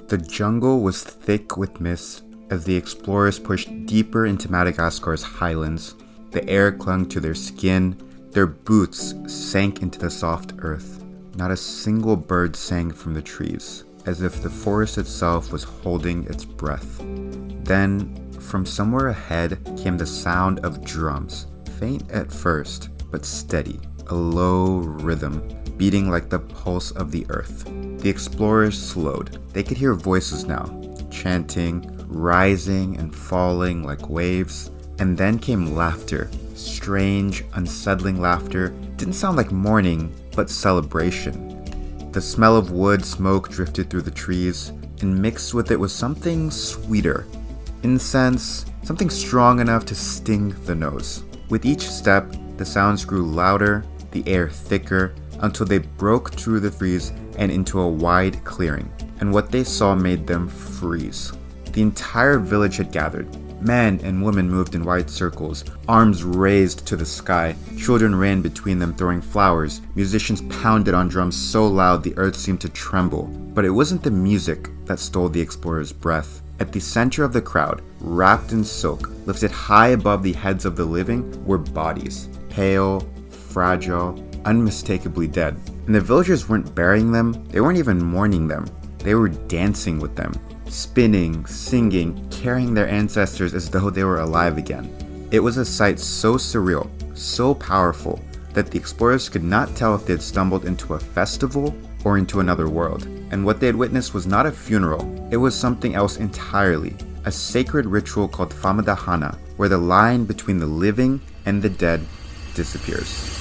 The jungle was thick with mist as the explorers pushed deeper into Madagascar's highlands. The air clung to their skin, their boots sank into the soft earth. Not a single bird sang from the trees, as if the forest itself was holding its breath. Then, from somewhere ahead came the sound of drums, faint at first, but steady, a low rhythm, beating like the pulse of the earth. The explorers slowed. They could hear voices now, chanting, rising and falling like waves. And then came laughter, strange, unsettling laughter. Didn't sound like mourning, but celebration. The smell of wood smoke drifted through the trees, and mixed with it was something sweeter. Incense, something strong enough to sting the nose. With each step, the sounds grew louder, the air thicker, until they broke through the trees and into a wide clearing. And what they saw made them freeze. The entire village had gathered. Men and women moved in wide circles, arms raised to the sky. Children ran between them throwing flowers. Musicians pounded on drums so loud the earth seemed to tremble. But it wasn't the music that stole the explorers' breath. At the center of the crowd, wrapped in silk, lifted high above the heads of the living, were bodies. Pale, fragile, unmistakably dead. And the villagers weren't burying them, they weren't even mourning them. They were dancing with them. Spinning, singing, carrying their ancestors as though they were alive again. It was a sight so surreal, so powerful, that the explorers could not tell if they had stumbled into a festival or into another world. And what they had witnessed was not a funeral, it was something else entirely. A sacred ritual called Famadihana, where the line between the living and the dead disappears.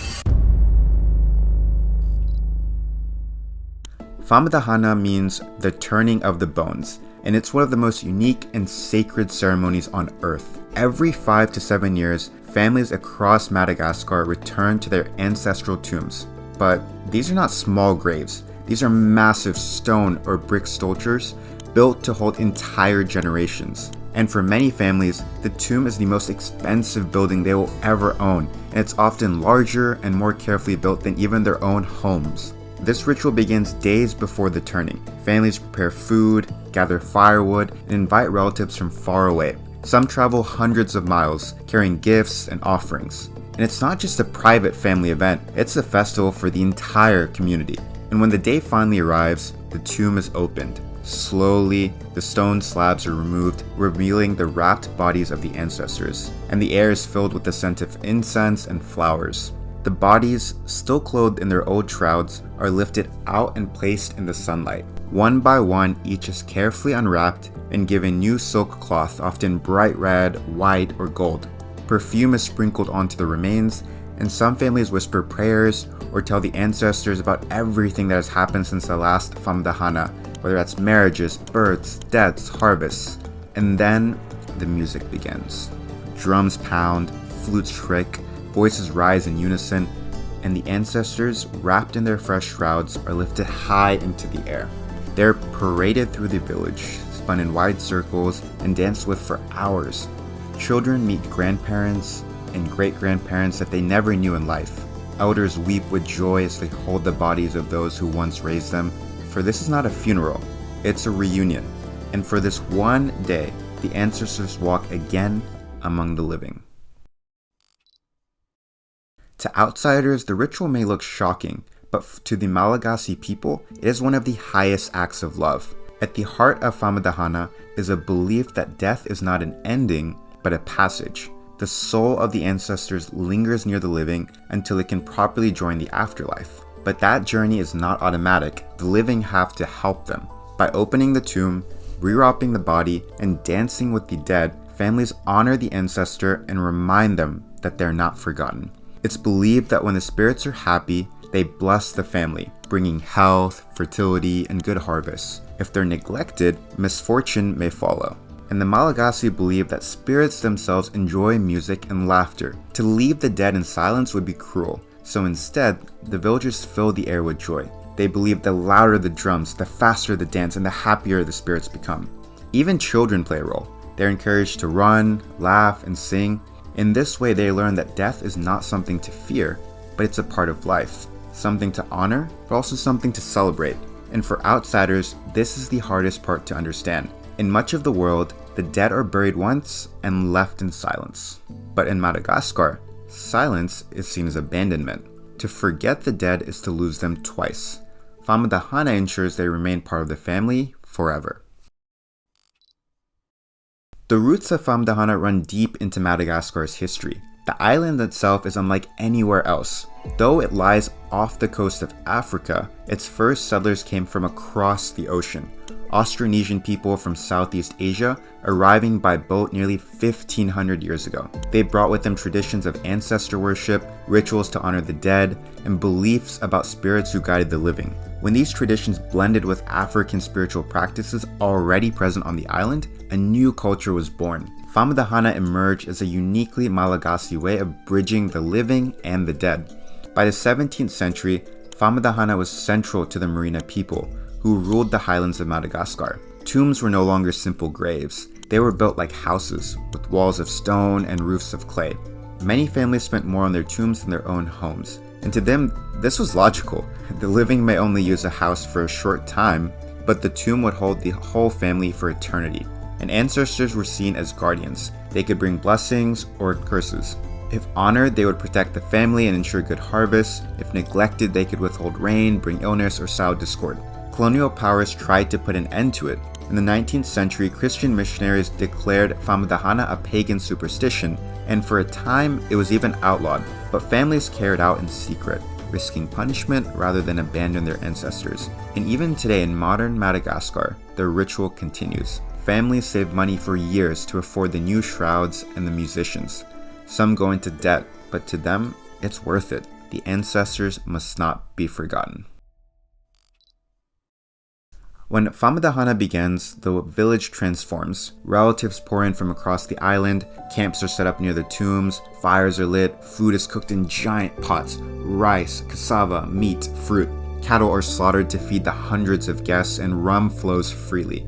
Famadihana means the turning of the bones, and it's one of the most unique and sacred ceremonies on Earth. Every 5 to 7 years, families across Madagascar return to their ancestral tombs. But these are not small graves. These are massive stone or brick structures built to hold entire generations. And for many families, the tomb is the most expensive building they will ever own, and it's often larger and more carefully built than even their own homes. This ritual begins days before the turning. Families prepare food, gather firewood, and invite relatives from far away. Some travel hundreds of miles, carrying gifts and offerings. And it's not just a private family event, it's a festival for the entire community. And when the day finally arrives, the tomb is opened. Slowly, the stone slabs are removed, revealing the wrapped bodies of the ancestors. And the air is filled with the scent of incense and flowers. The bodies, still clothed in their old shrouds, are lifted out and placed in the sunlight. One by one, each is carefully unwrapped and given new silk cloth, often bright red, white, or gold. Perfume is sprinkled onto the remains, and some families whisper prayers or tell the ancestors about everything that has happened since the last Famadihana, whether that's marriages, births, deaths, harvests. And then the music begins. Drums pound, flutes shriek, voices rise in unison, and the ancestors, wrapped in their fresh shrouds, are lifted high into the air. They're paraded through the village, spun in wide circles, and danced with for hours. Children meet grandparents and great-grandparents that they never knew in life. Elders weep with joy as they hold the bodies of those who once raised them. For this is not a funeral, it's a reunion. And for this one day, the ancestors walk again among the living. To outsiders, the ritual may look shocking, but to the Malagasy people, it is one of the highest acts of love. At the heart of Famadihana is a belief that death is not an ending, but a passage. The soul of the ancestors lingers near the living until it can properly join the afterlife. But that journey is not automatic. The living have to help them. By opening the tomb, rewrapping the body, and dancing with the dead, families honor the ancestor and remind them that they're not forgotten. It's believed that when the spirits are happy, they bless the family, bringing health, fertility, and good harvests. If they're neglected, misfortune may follow. And the Malagasy believe that spirits themselves enjoy music and laughter. To leave the dead in silence would be cruel, so instead, the villagers fill the air with joy. They believe the louder the drums, the faster the dance, and the happier the spirits become. Even children play a role. They're encouraged to run, laugh, and sing. In this way, they learn that death is not something to fear, but it's a part of life. Something to honor, but also something to celebrate. And for outsiders, this is the hardest part to understand. In much of the world, the dead are buried once and left in silence. But in Madagascar, silence is seen as abandonment. To forget the dead is to lose them twice. Famadihana ensures they remain part of the family forever. The roots of Famadihana run deep into Madagascar's history. The island itself is unlike anywhere else. Though it lies off the coast of Africa, its first settlers came from across the ocean. Austronesian people from Southeast Asia arriving by boat nearly 1500 years ago. They brought with them traditions of ancestor worship, rituals to honor the dead, and beliefs about spirits who guided the living. When these traditions blended with African spiritual practices already present on the island, a new culture was born. Famadihana emerged as a uniquely Malagasy way of bridging the living and the dead. By the 17th century, Famadihana was central to the Merina people, who ruled the highlands of Madagascar. Tombs were no longer simple graves. They were built like houses, with walls of stone and roofs of clay. Many families spent more on their tombs than their own homes. And to them, this was logical. The living may only use a house for a short time, but the tomb would hold the whole family for eternity. And ancestors were seen as guardians. They could bring blessings or curses. If honored, they would protect the family and ensure good harvests. If neglected, they could withhold rain, bring illness, or sow discord. Colonial powers tried to put an end to it. In the 19th century, Christian missionaries declared Famadihana a pagan superstition, and for a time, it was even outlawed. But families carried out in secret, risking punishment rather than abandon their ancestors. And even today in modern Madagascar, the ritual continues. Families save money for years to afford the new shrouds and the musicians. Some go into debt, but to them, it's worth it. The ancestors must not be forgotten. When Famadihana begins, the village transforms. Relatives pour in from across the island, camps are set up near the tombs, fires are lit, food is cooked in giant pots, rice, cassava, meat, fruit. Cattle are slaughtered to feed the hundreds of guests, and rum flows freely.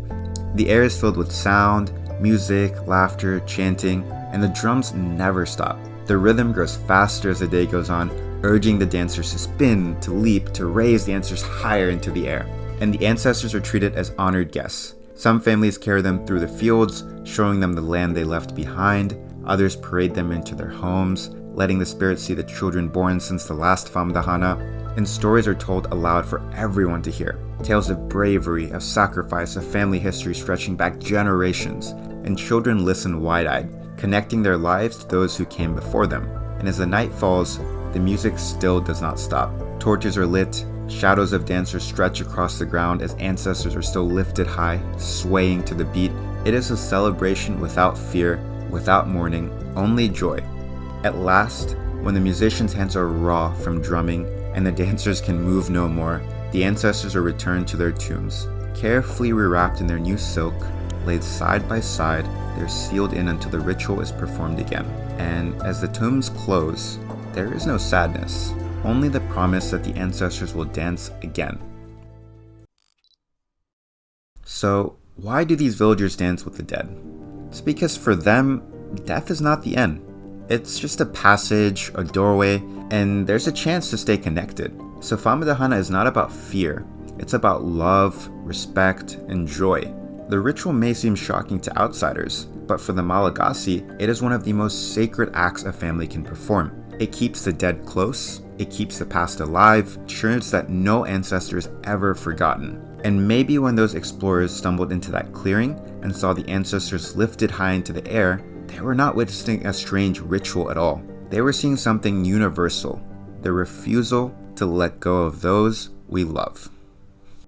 The air is filled with sound, music, laughter, chanting, and the drums never stop. The rhythm grows faster as the day goes on, urging the dancers to spin, to leap, to raise the dancers higher into the air. And the ancestors are treated as honored guests. Some families carry them through the fields, showing them the land they left behind. Others parade them into their homes, letting the spirits see the children born since the last Famadihana. And stories are told aloud for everyone to hear. Tales of bravery, of sacrifice, of family history stretching back generations. And children listen wide-eyed, connecting their lives to those who came before them. And as the night falls, the music still does not stop. Torches are lit, shadows of dancers stretch across the ground as ancestors are still lifted high, swaying to the beat. It is a celebration without fear, without mourning, only joy. At last, when the musicians' hands are raw from drumming and the dancers can move no more, the ancestors are returned to their tombs. Carefully rewrapped in their new silk, laid side by side, they're sealed in until the ritual is performed again. And as the tombs close, there is no sadness, only the promise that the ancestors will dance again. So, why do these villagers dance with the dead? It's because for them, death is not the end. It's just a passage, a doorway, and there's a chance to stay connected. So Famadihana is not about fear, it's about love, respect, and joy. The ritual may seem shocking to outsiders, but for the Malagasy, it is one of the most sacred acts a family can perform. It keeps the dead close, it keeps the past alive, ensures that no ancestor is ever forgotten. And maybe when those explorers stumbled into that clearing and saw the ancestors lifted high into the air, they were not witnessing a strange ritual at all. They were seeing something universal, the refusal to let go of those we love.